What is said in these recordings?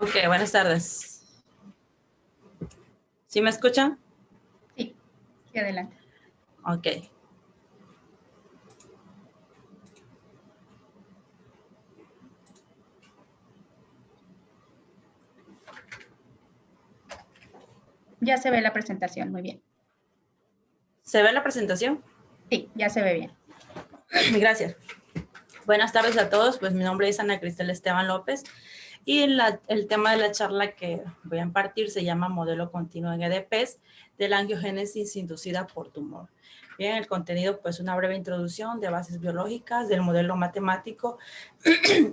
Ok, buenas tardes. ¿Sí me escuchan? Sí, sí, adelante. Ok. Ya se ve la presentación, muy bien. ¿Se ve la presentación? Sí, ya se ve bien. Gracias. Buenas tardes a todos. Pues mi nombre es Ana Cristel Esteban López y el tema de la charla que voy a impartir se llama Modelo Continuo en EDPs de la angiogénesis inducida por tumor. Bien, el contenido, pues una breve introducción de bases biológicas, del modelo matemático,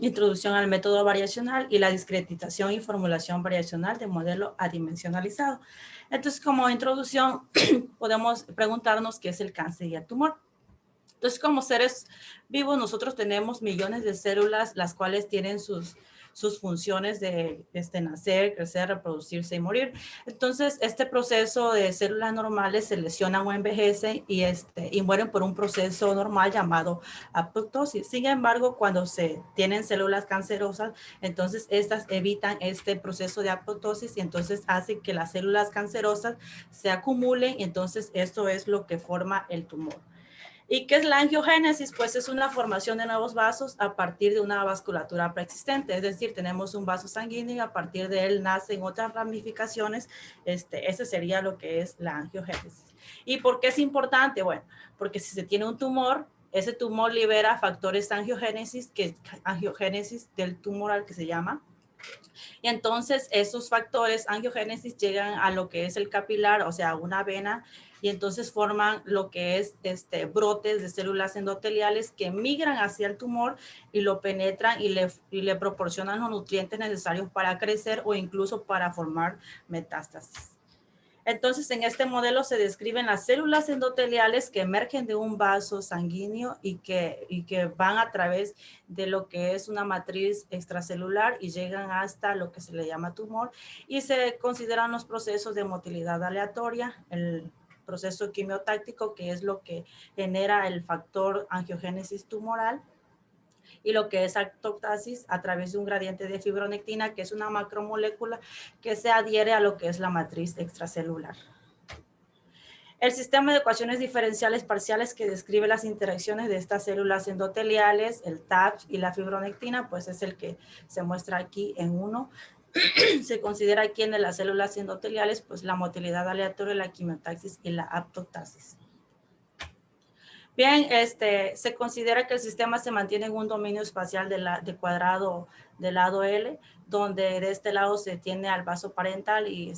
introducción al método variacional y la discretización y formulación variacional de modelo adimensionalizado. Entonces, como introducción, podemos preguntarnos qué es el cáncer y el tumor. Entonces, como seres vivos, nosotros tenemos millones de células, las cuales tienen sus funciones de nacer, crecer, reproducirse y morir. Entonces, este proceso de células normales se lesionan o envejecen y mueren por un proceso normal llamado apoptosis. Sin embargo, cuando se tienen células cancerosas, entonces estas evitan este proceso de apoptosis y entonces hace que las células cancerosas se acumulen y entonces esto es lo que forma el tumor. ¿Y qué es la angiogénesis? Pues es una formación de nuevos vasos a partir de una vasculatura preexistente, es decir, tenemos un vaso sanguíneo y a partir de él nacen otras ramificaciones. Ese sería lo que es la angiogénesis. ¿Y por qué es importante? Bueno, porque si se tiene un tumor, ese tumor libera factores angiogénesis, que angiogénesis del tumoral que se llama. Y entonces esos factores angiogénesis llegan a lo que es el capilar, o sea, una vena, y entonces forman lo que es brotes de células endoteliales que migran hacia el tumor y lo penetran y le proporcionan los nutrientes necesarios para crecer o incluso para formar metástasis. Entonces, en este modelo se describen las células endoteliales que emergen de un vaso sanguíneo y que van a través de lo que es una matriz extracelular y llegan hasta lo que se le llama tumor y se consideran los procesos de motilidad aleatoria, el proceso quimiotáctico, que es lo que genera el factor angiogénesis tumoral, y lo que es apoptosis a través de un gradiente de fibronectina, que es una macromolécula que se adhiere a lo que es la matriz extracelular. El sistema de ecuaciones diferenciales parciales que describe las interacciones de estas células endoteliales, el TAPS y la fibronectina, pues es el que se muestra aquí en 1. Se considera aquí en las células endoteliales, pues la motilidad aleatoria, la quimiotaxis y la apoptosis. Bien, se considera que el sistema se mantiene en un dominio espacial de cuadrado del lado L, donde de este lado se tiene al vaso parental y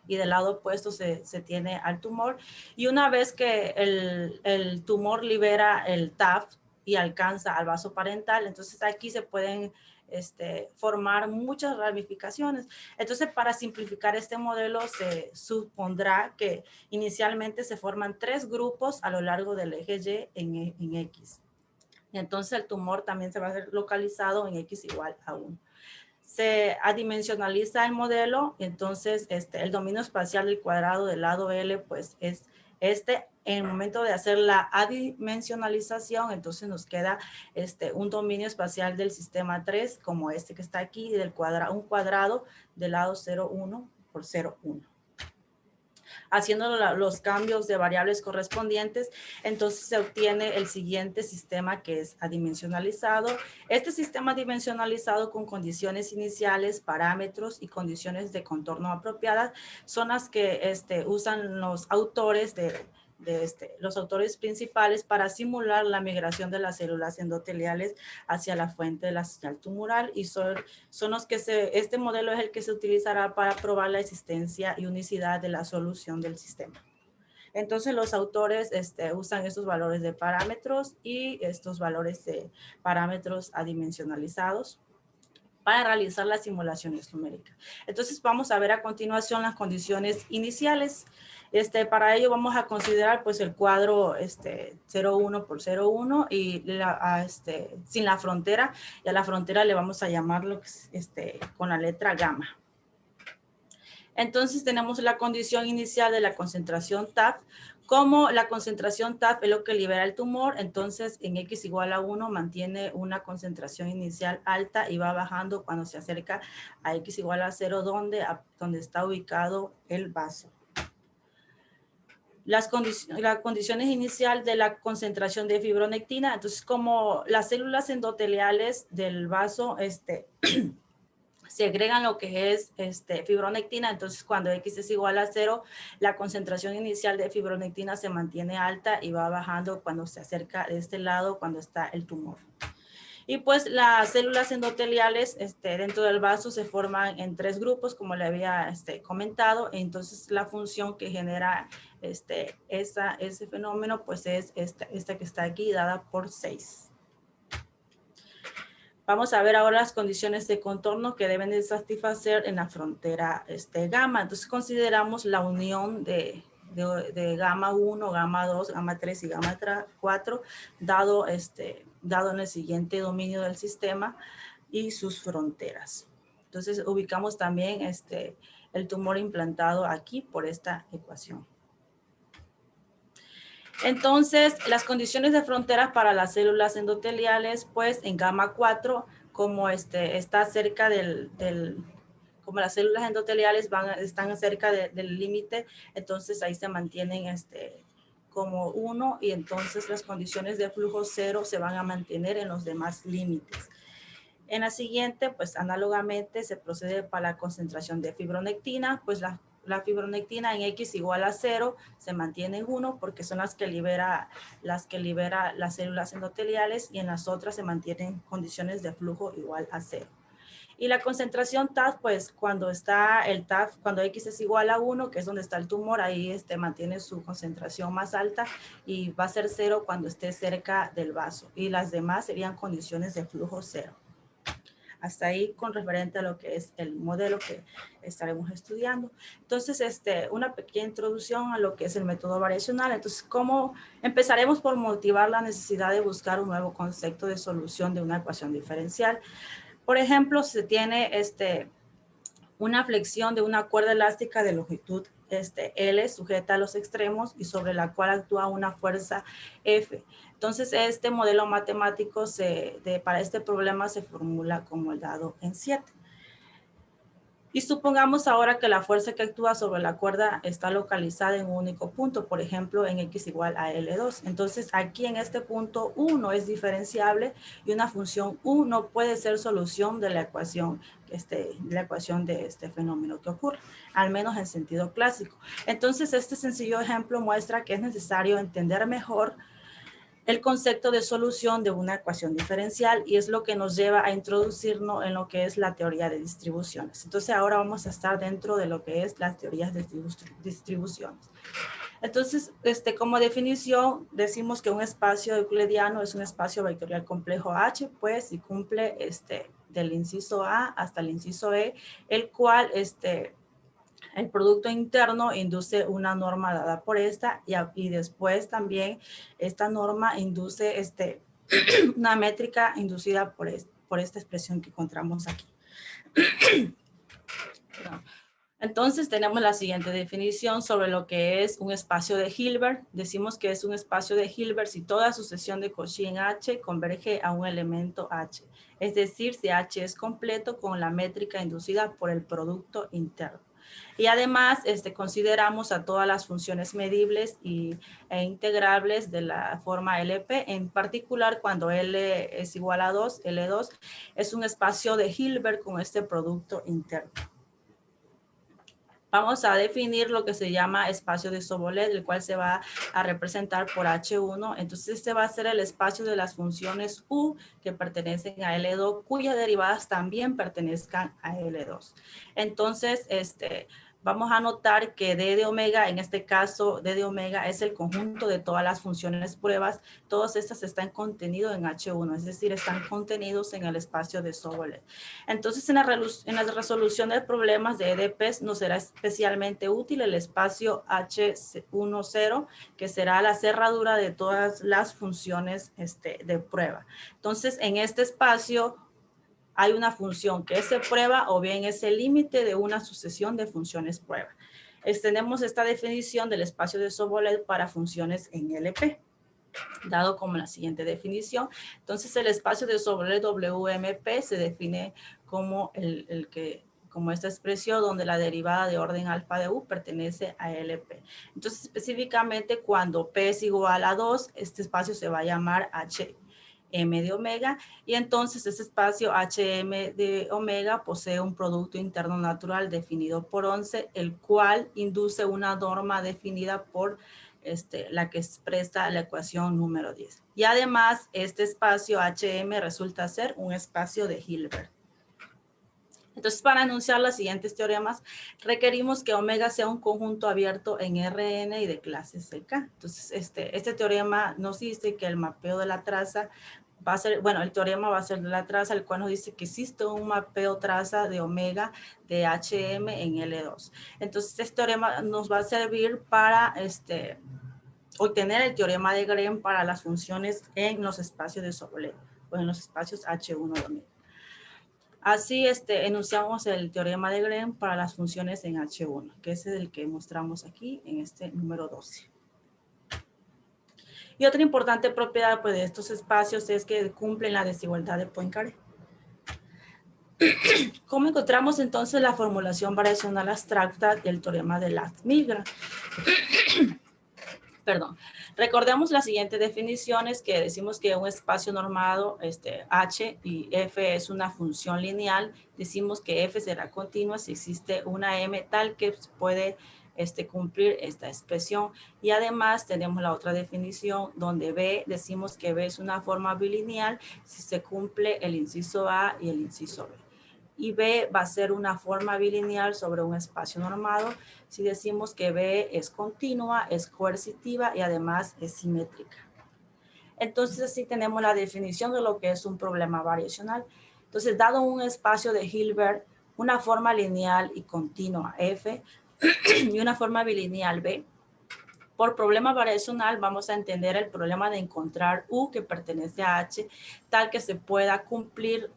del lado opuesto se tiene al tumor. Y una vez que el tumor libera el TAF y alcanza al vaso parental, entonces aquí se pueden formar muchas ramificaciones. Entonces, para simplificar este modelo, se supondrá que inicialmente se forman 3 grupos a lo largo del eje Y en X. Entonces, el tumor también se va a ver localizado en X igual a 1. Se adimensionaliza el modelo, entonces el dominio espacial del cuadrado del lado L, pues es en el momento de hacer la adimensionalización, entonces nos queda un dominio espacial del sistema 3, como este que está aquí, un cuadrado del lado 0,1 por 0,1. Haciendo los cambios de variables correspondientes, entonces se obtiene el siguiente sistema, que es adimensionalizado. Este sistema adimensionalizado con condiciones iniciales, parámetros y condiciones de contorno apropiadas son las que usan los autores los autores principales para simular la migración de las células endoteliales hacia la fuente de la señal tumoral, y son los que este modelo es el que se utilizará para probar la existencia y unicidad de la solución del sistema. Entonces los autores usan estos valores de parámetros y estos valores de parámetros adimensionalizados para realizar las simulaciones numéricas. Entonces vamos a ver a continuación las condiciones iniciales. Para ello vamos a considerar pues el cuadro 0,1 por 0,1 y sin la frontera, y a la frontera le vamos a llamarlo con la letra gamma. Entonces tenemos la condición inicial de la concentración TAF Como la concentración TAF es lo que libera el tumor, entonces en X igual a 1 mantiene una concentración inicial alta y va bajando cuando se acerca a X igual a 0, donde está ubicado el vaso. Las condiciones inicial de la concentración de fibronectina, entonces como las células endoteliales del vaso segregan lo que es fibronectina, entonces cuando X es igual a 0, la concentración inicial de fibronectina se mantiene alta y va bajando cuando se acerca de este lado, cuando está el tumor. Y pues las células endoteliales dentro del vaso se forman en 3 grupos, como le había comentado. Entonces la función que genera ese fenómeno pues es esta que está aquí, dada por 6. Vamos a ver ahora las condiciones de contorno que deben de satisfacer en la frontera gamma. Entonces consideramos la unión de gamma 1, gamma 2, gamma 3 y gamma 4, dado en el siguiente dominio del sistema y sus fronteras. Entonces ubicamos también el tumor implantado aquí por esta ecuación. Entonces, las condiciones de fronteras para las células endoteliales, pues en gamma 4, como está cerca como las células endoteliales están cerca del límite, entonces ahí se mantienen como 1 y entonces las condiciones de flujo 0 se van a mantener en los demás límites. En la siguiente, pues análogamente se procede para la concentración de fibronectina, pues la fibronectina en X igual a 0 se mantiene en 1 porque son las que libera las células endoteliales y en las otras se mantienen condiciones de flujo igual a 0. Y la concentración TAF, pues cuando está el TAF, cuando X es igual a 1, que es donde está el tumor, ahí mantiene su concentración más alta y va a ser 0 cuando esté cerca del vaso. Y las demás serían condiciones de flujo 0. Hasta ahí con referente a lo que es el modelo que estaremos estudiando. Entonces, una pequeña introducción a lo que es el método variacional. Entonces, empezaremos por motivar la necesidad de buscar un nuevo concepto de solución de una ecuación diferencial. Por ejemplo, se tiene una flexión de una cuerda elástica de longitud L sujeta a los extremos y sobre la cual actúa una fuerza F. Entonces, este modelo matemático para este problema se formula como el dado en 7. Y supongamos ahora que la fuerza que actúa sobre la cuerda está localizada en un único punto, por ejemplo, en X igual a L2. Entonces, aquí en este punto 1 es diferenciable y una función U no puede ser solución de la ecuación de este fenómeno que ocurre, al menos en sentido clásico. Entonces, este sencillo ejemplo muestra que es necesario entender mejor el concepto de solución de una ecuación diferencial y es lo que nos lleva a introducirnos en lo que es la teoría de distribuciones. Entonces ahora vamos a estar dentro de lo que es las teorías de distribuciones. Entonces, como definición, decimos que un espacio euclidiano es un espacio vectorial complejo H, pues, y cumple del inciso A hasta el inciso E, el cual el producto interno induce una norma dada por esta y después también esta norma induce una métrica inducida por esta expresión que encontramos aquí. Entonces tenemos la siguiente definición sobre lo que es un espacio de Hilbert. Decimos que es un espacio de Hilbert si toda sucesión de Cauchy en H converge a un elemento H. Es decir, si H es completo con la métrica inducida por el producto interno. Y además consideramos a todas las funciones medibles e integrables de la forma LP, en particular cuando L es igual a 2, L2 es un espacio de Hilbert con este producto interno. Vamos a definir lo que se llama espacio de Sobolev, el cual se va a representar por H1. Entonces, este va a ser el espacio de las funciones U que pertenecen a L2, cuyas derivadas también pertenezcan a L2. Entonces, vamos a notar que D de omega, en este caso, D de omega es el conjunto de todas las funciones pruebas. Todas estas están contenidas en H1, es decir, están contenidos en el espacio de Sobolev. Entonces, en la resolución de problemas de EDPs nos será especialmente útil el espacio H10, que será la cerradura de todas las funciones de prueba. Entonces, en este espacio hay una función que es de prueba o bien es el límite de una sucesión de funciones prueba. extendemos esta definición del espacio de Sobolev para funciones en LP, dado como la siguiente definición. Entonces, el espacio de Sobolev WMP se define como como esta expresión donde la derivada de orden alfa de U pertenece a LP. Entonces, específicamente, cuando P es igual a 2, este espacio se va a llamar HM de omega, y entonces este espacio HM de omega posee un producto interno natural definido por 11, el cual induce una norma definida por la que expresa la ecuación número 10. Y además, este espacio HM resulta ser un espacio de Hilbert. Entonces, para enunciar los siguientes teoremas, requerimos que omega sea un conjunto abierto en Rn y de clase CK. Entonces, este teorema nos dice que el mapeo de la traza va a ser, bueno, el teorema va a ser de la traza, el cual nos dice que existe un mapeo traza de omega de HM en L2. Entonces, este teorema nos va a servir para obtener el teorema de Green para las funciones en los espacios de Sobolev o en los espacios H1 de omega. Así enunciamos el teorema de Green para las funciones en H1, que es el que mostramos aquí en este número 12. Y otra importante propiedad pues, de estos espacios es que cumplen la desigualdad de Poincaré. ¿Cómo encontramos entonces la formulación variacional abstracta del teorema de Milgram? Perdón. Recordemos las siguientes definiciones que decimos que un espacio normado, H y F es una función lineal. Decimos que F será continua si existe una M tal que puede cumplir esta expresión. Y además tenemos la otra definición donde B, decimos que B es una forma bilineal si se cumple el inciso A y el inciso B. Y B va a ser una forma bilineal sobre un espacio normado si decimos que B es continua, es coercitiva y además es simétrica. Entonces, así tenemos la definición de lo que es un problema variacional. Entonces, dado un espacio de Hilbert, una forma lineal y continua F y una forma bilineal B, por problema variacional vamos a entender el problema de encontrar U que pertenece a H, tal que se pueda cumplir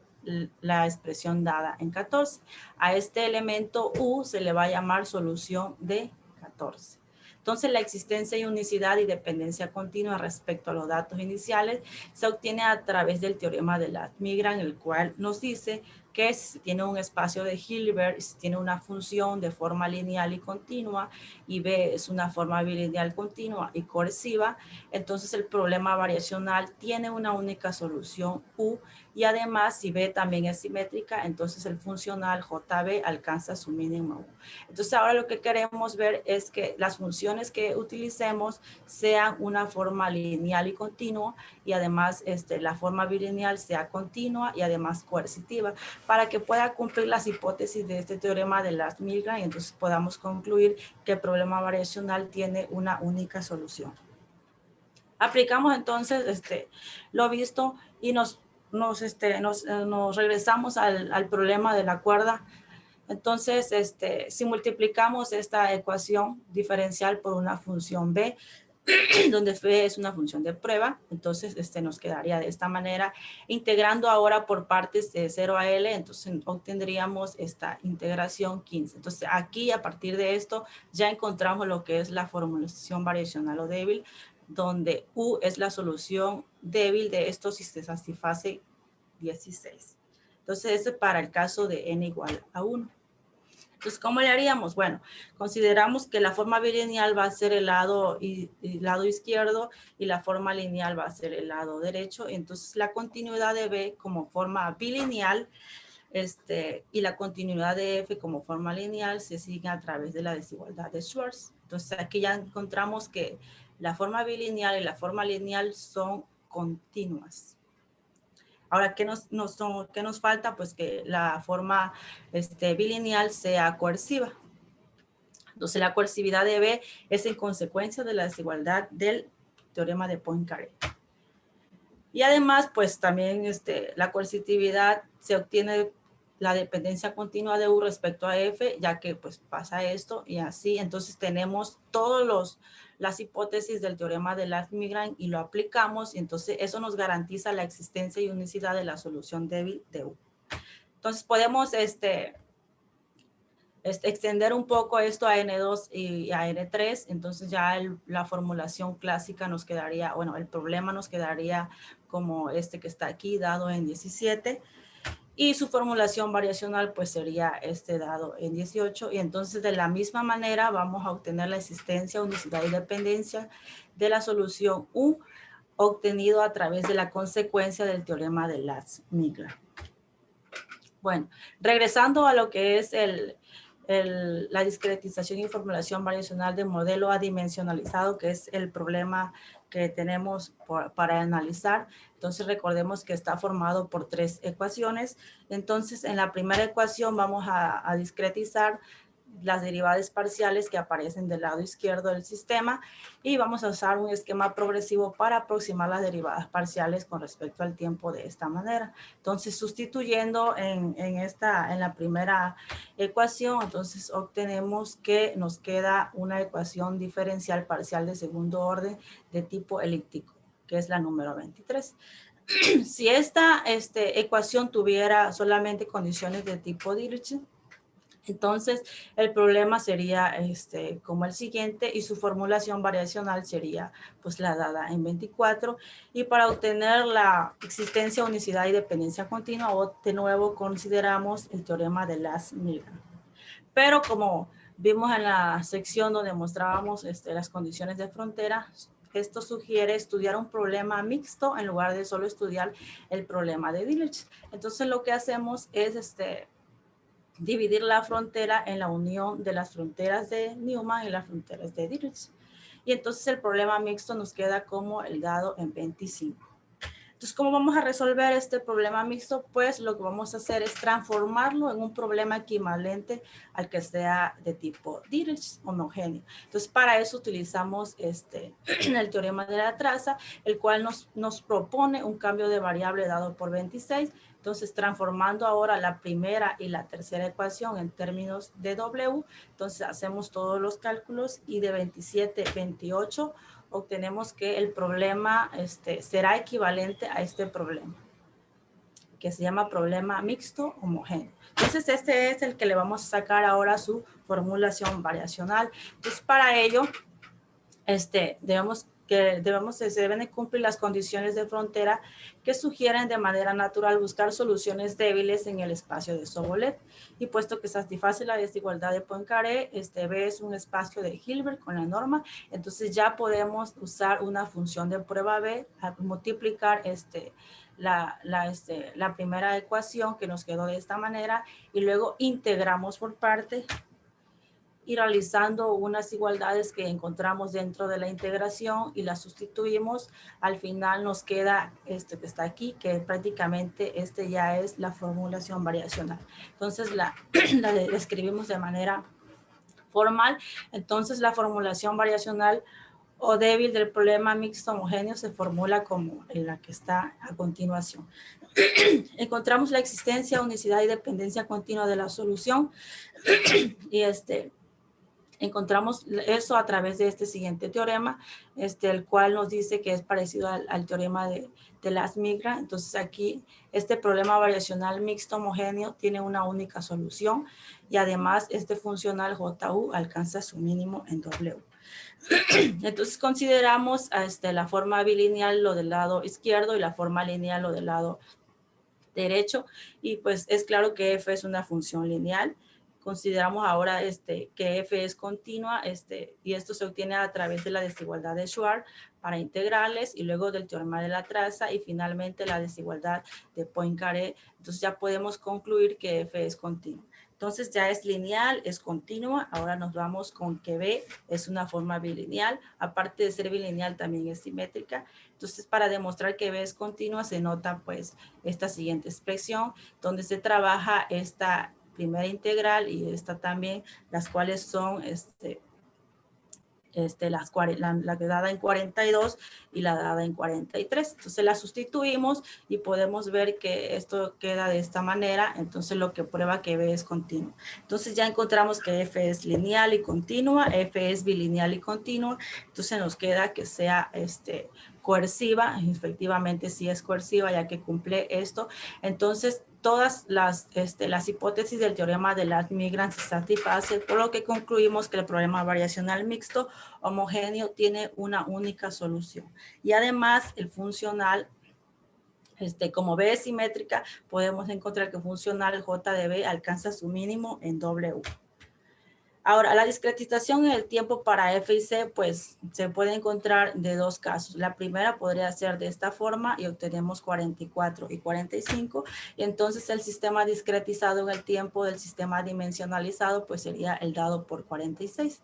la expresión dada en 14. A este elemento U se le va a llamar solución de 14. Entonces, la existencia y unicidad y dependencia continua respecto a los datos iniciales se obtiene a través del teorema de Milgram, el cual nos dice que si se tiene un espacio de Hilbert, si tiene una función de forma lineal y continua, y B es una forma bilineal continua y coerciva, entonces el problema variacional tiene una única solución U, y además si B también es simétrica, entonces el funcional JB alcanza su mínimo U. Entonces ahora lo que queremos ver es que las funciones que utilicemos sean una forma lineal y continua, y además la forma bilineal sea continua y además coercitiva, para que pueda cumplir las hipótesis de este teorema de Milgram y entonces podamos concluir que el problema variacional tiene una única solución. Aplicamos entonces lo visto y nos regresamos al problema de la cuerda. Entonces, si multiplicamos esta ecuación diferencial por una función B, donde F es una función de prueba, entonces nos quedaría de esta manera, integrando ahora por partes de 0 a L, entonces obtendríamos esta integración 15. Entonces aquí a partir de esto ya encontramos lo que es la formulación variacional o débil, donde U es la solución débil de esto si se satisface 16. Entonces eso es para el caso de n igual a 1. Entonces, ¿cómo le haríamos? Bueno, consideramos que la forma bilineal va a ser el lado izquierdo y la forma lineal va a ser el lado derecho. Entonces, la continuidad de B como forma bilineal y la continuidad de F como forma lineal se sigue a través de la desigualdad de Schwarz. Entonces, aquí ya encontramos que la forma bilineal y la forma lineal son continuas. Ahora, ¿qué nos falta? Pues que la forma bilineal sea coerciva. Entonces, la coercividad de B es en consecuencia de la desigualdad del teorema de Poincaré. Y además, pues también la coercitividad se obtiene la dependencia continua de U respecto a F, ya que pues pasa esto y así. Entonces tenemos todas las hipótesis del teorema de Milgram y lo aplicamos y entonces eso nos garantiza la existencia y unicidad de la solución débil de U. Entonces podemos extender un poco esto a N2 y a N3, entonces ya la formulación clásica nos quedaría, bueno, el problema nos quedaría como este que está aquí, dado en 17, y su formulación variacional pues sería este dado en 18, y entonces de la misma manera vamos a obtener la existencia, unicidad y dependencia de la solución U obtenido a través de la consecuencia del teorema de Lax-Migler. Bueno, regresando a lo que es la discretización y formulación variacional de modelo adimensionalizado, que es el problema que tenemos para analizar. Entonces recordemos que está formado por 3 ecuaciones. Entonces en la primera ecuación vamos a discretizar las derivadas parciales que aparecen del lado izquierdo del sistema y vamos a usar un esquema progresivo para aproximar las derivadas parciales con respecto al tiempo de esta manera. Entonces sustituyendo en la primera ecuación, entonces obtenemos que nos queda una ecuación diferencial parcial de segundo orden de tipo elíptico, que es la número 23. Si esta ecuación tuviera solamente condiciones de tipo Dirichlet, entonces el problema sería como el siguiente y su formulación variacional sería pues la dada en 24, y para obtener la existencia, unicidad y dependencia continua de nuevo consideramos el teorema de Lax-Migler. Pero como vimos en la sección donde mostrábamos las condiciones de frontera, esto sugiere estudiar un problema mixto en lugar de solo estudiar el problema de Dirichlet. Entonces lo que hacemos es dividir la frontera en la unión de las fronteras de Newman y las fronteras de Dirichlet. Y entonces el problema mixto nos queda como el dado en 25. Entonces, ¿cómo vamos a resolver este problema mixto? Pues lo que vamos a hacer es transformarlo en un problema equivalente al que sea de tipo Dirichlet homogéneo. Entonces, para eso utilizamos el teorema de la traza, el cual nos propone un cambio de variable dado por 26. Entonces, transformando ahora la primera y la tercera ecuación en términos de W, entonces hacemos todos los cálculos y de 27, 28, obtenemos que el problema será equivalente a este problema, que se llama problema mixto homogéneo. Entonces, este es el que le vamos a sacar ahora su formulación variacional. Entonces, para ello, se deben de cumplir las condiciones de frontera que sugieren de manera natural buscar soluciones débiles en el espacio de Sobolev. Y puesto que satisface la desigualdad de Poincaré, B es un espacio de Hilbert con la norma, entonces ya podemos usar una función de prueba B a multiplicar la primera ecuación que nos quedó de esta manera y luego integramos por parte y realizando unas igualdades que encontramos dentro de la integración y las sustituimos. Al final nos queda esto que está aquí, que prácticamente ya es la formulación variacional. Entonces la escribimos de manera formal. Entonces la formulación variacional o débil del problema mixto homogéneo se formula como en la que está a continuación. Encontramos la existencia, unicidad y dependencia continua de la solución y encontramos eso a través de este siguiente teorema, el cual nos dice que es parecido al teorema de Lax-Migler. Entonces aquí este problema variacional mixto homogéneo tiene una única solución y además este funcional JU alcanza su mínimo en W. Entonces consideramos la forma bilineal, lo del lado izquierdo, y la forma lineal, lo del lado derecho, y pues es claro que f es una función lineal. Consideramos ahora que f es continua y esto se obtiene a través de la desigualdad de Schwarz para integrales y luego del teorema de la traza y finalmente la desigualdad de Poincaré. Entonces ya podemos concluir que f es continua. Entonces ya es lineal, es continua. Ahora nos vamos con que B es una forma bilineal. Aparte de ser bilineal también es simétrica. Entonces para demostrar que B es continua se nota pues esta siguiente expresión donde se trabaja esta primera integral y esta también, las cuales son la dada en 42 y la dada en 43. Entonces la sustituimos y podemos ver que esto queda de esta manera. Entonces lo que prueba que B es continua. Entonces ya encontramos que F es lineal y continua, F es bilineal y continua. Entonces nos queda que sea coerciva. Efectivamente sí es coerciva ya que cumple esto. Entonces todas las hipótesis del teorema de Latt-Milgrom se satisfacen, por lo que concluimos que el problema variacional mixto homogéneo tiene una única solución. Y además el funcional, como B es simétrica, podemos encontrar que funcional J de B alcanza su mínimo en W. Ahora, la discretización en el tiempo para F y C, pues se puede encontrar de dos casos. La primera podría ser de esta forma y obtenemos 44 y 45. Y entonces el sistema discretizado en el tiempo del sistema dimensionalizado, pues sería el dado por 46.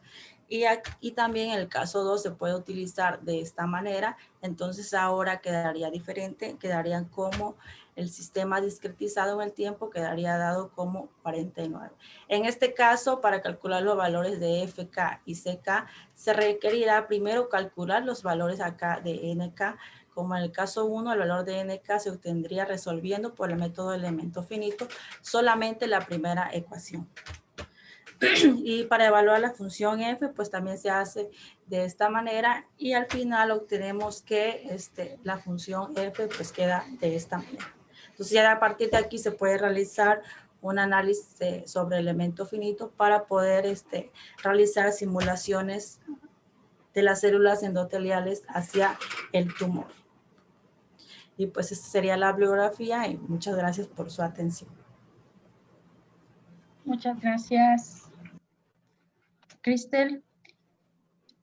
Y también en el caso 2 se puede utilizar de esta manera. Entonces ahora quedaría diferente, quedarían como el sistema discretizado en el tiempo quedaría dado como 49. En este caso, para calcular los valores de FK y CK, se requerirá primero calcular los valores acá de NK. Como en el caso 1, el valor de NK se obtendría resolviendo por el método de elemento finito solamente la primera ecuación. Y para evaluar la función f, pues también se hace de esta manera y al final obtenemos que la función f pues queda de esta manera. Entonces ya a partir de aquí se puede realizar un análisis sobre elemento finito para poder realizar simulaciones de las células endoteliales hacia el tumor. Y pues esta sería la bibliografía y muchas gracias por su atención. Muchas gracias, Cristel.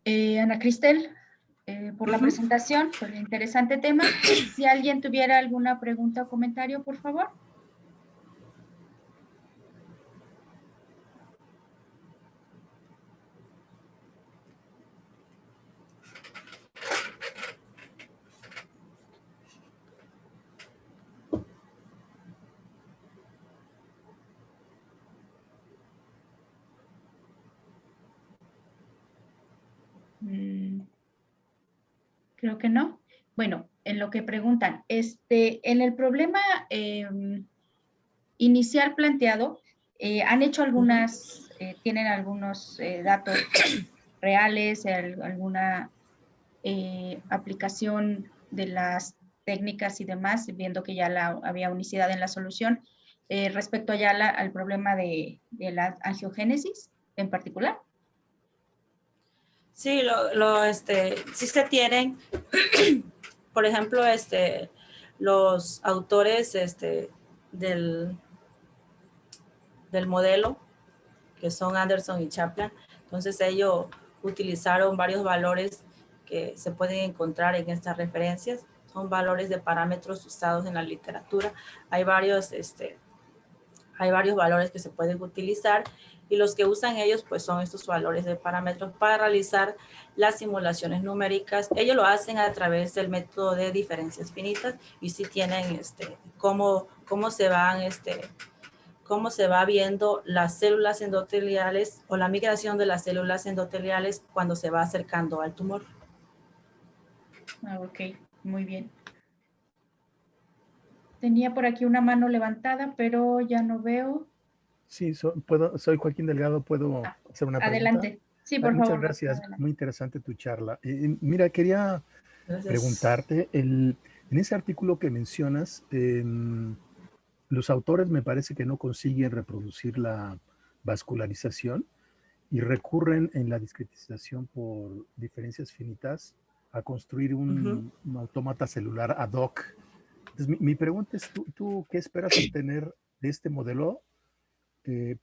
Ana Cristel, por la presentación, por el interesante tema. Si alguien tuviera alguna pregunta o comentario, por favor. Creo que no. Bueno, en lo que preguntan, en el problema inicial planteado, han hecho algunas, tienen algunos datos reales, alguna aplicación de las técnicas y demás, viendo que ya había unicidad en la solución, respecto allá al problema de la angiogénesis en particular. Sí, sí se tienen, por ejemplo, los autores del modelo, que son Anderson y Kaplan. Entonces ellos utilizaron varios valores que se pueden encontrar en estas referencias. Son valores de parámetros usados en la literatura. Hay varios valores que se pueden utilizar y los que usan ellos pues son estos valores de parámetros para realizar las simulaciones numéricas. Ellos lo hacen a través del método de diferencias finitas y sí tienen cómo se van cómo se va viendo las células endoteliales o la migración de las células endoteliales cuando se va acercando al tumor. Ok, muy bien. Tenía por aquí una mano levantada, pero ya no veo. Sí, soy Joaquín Delgado, ¿puedo hacer una pregunta? Adelante. Sí, por favor. Muchas gracias, Adelante. muy interesante tu charla. Mira, quería preguntarte, en ese artículo que mencionas, los autores me parece que no consiguen reproducir la vascularización y recurren en la discretización por diferencias finitas a construir un autómata celular ad hoc. Entonces, mi pregunta es, ¿tú qué esperas obtener de este modelo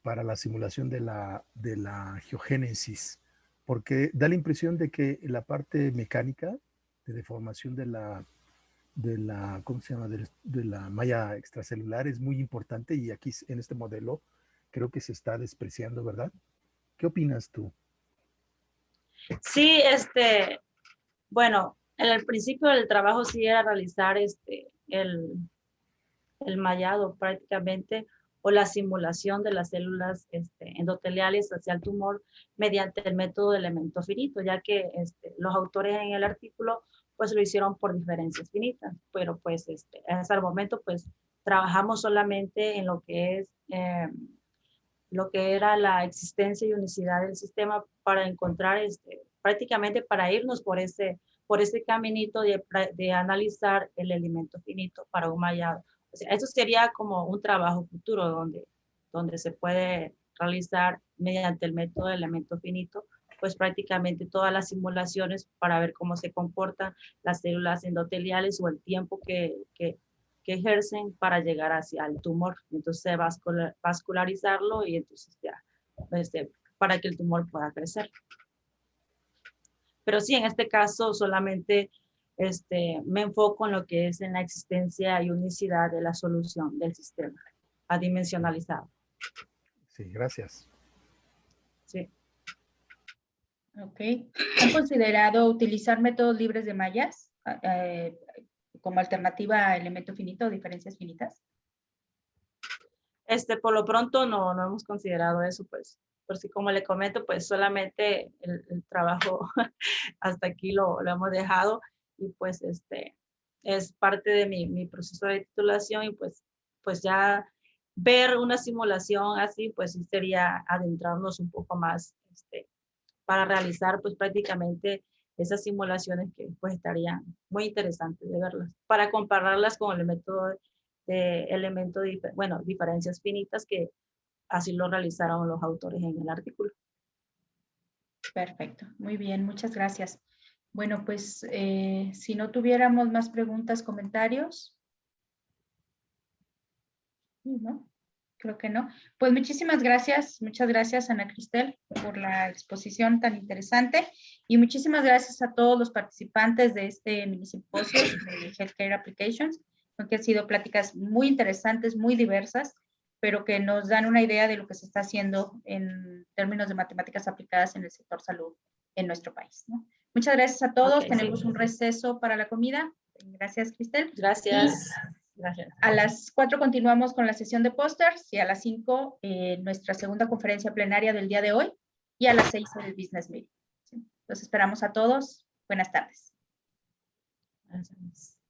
para la simulación de la geogénesis? Porque da la impresión de que la parte mecánica de deformación de la ¿cómo se llama? De la malla extracelular es muy importante y aquí en este modelo creo que se está despreciando, ¿verdad? ¿Qué opinas tú? Sí, bueno, en el principio del trabajo sí era realizar el mallado prácticamente o la simulación de las células endoteliales hacia el tumor mediante el método de elemento finito, ya que los autores en el artículo pues lo hicieron por diferencias finitas, pero pues hasta el momento pues trabajamos solamente en lo que es lo que era la existencia y unicidad del sistema para encontrar prácticamente para irnos por ese caminito de analizar el elemento finito para un mallado O sea, eso sería como un trabajo futuro donde se puede realizar mediante el método de elemento finito, pues prácticamente todas las simulaciones para ver cómo se comportan las células endoteliales o el tiempo que ejercen para llegar hacia el tumor. Entonces vascularizarlo y entonces ya, para que el tumor pueda crecer. Pero sí, en este caso solamente me enfoco en lo que es en la existencia y unicidad de la solución del sistema adimensionalizado. Sí, gracias. Sí. Ok. ¿Han considerado utilizar métodos libres de mallas como alternativa a elemento finito o diferencias finitas? Por lo pronto no hemos considerado eso, pues, por si como le comento, pues solamente el trabajo hasta aquí lo hemos dejado y pues es parte de mi proceso de titulación y pues ya ver una simulación así, pues sí sería adentrarnos un poco más para realizar pues prácticamente esas simulaciones que pues estarían muy interesantes de verlas, para compararlas con el método diferencias finitas que así lo realizaron los autores en el artículo. Perfecto, muy bien, muchas gracias. Bueno, pues si no tuviéramos más preguntas, comentarios. ¿No? Creo que no. Pues muchas gracias Ana Cristel por la exposición tan interesante y muchísimas gracias a todos los participantes de este mini simposio de Healthcare Applications, que han sido pláticas muy interesantes, muy diversas, pero que nos dan una idea de lo que se está haciendo en términos de matemáticas aplicadas en el sector salud en nuestro país, ¿no? Muchas gracias a todos. Tenemos un receso para la comida. Gracias, Cristel. Gracias. Gracias. A las 4 continuamos con la sesión de pósters y a las 5 nuestra segunda conferencia plenaria del día de hoy y a las 6 el Business Meeting. ¿Sí? Los esperamos a todos. Buenas tardes. Gracias.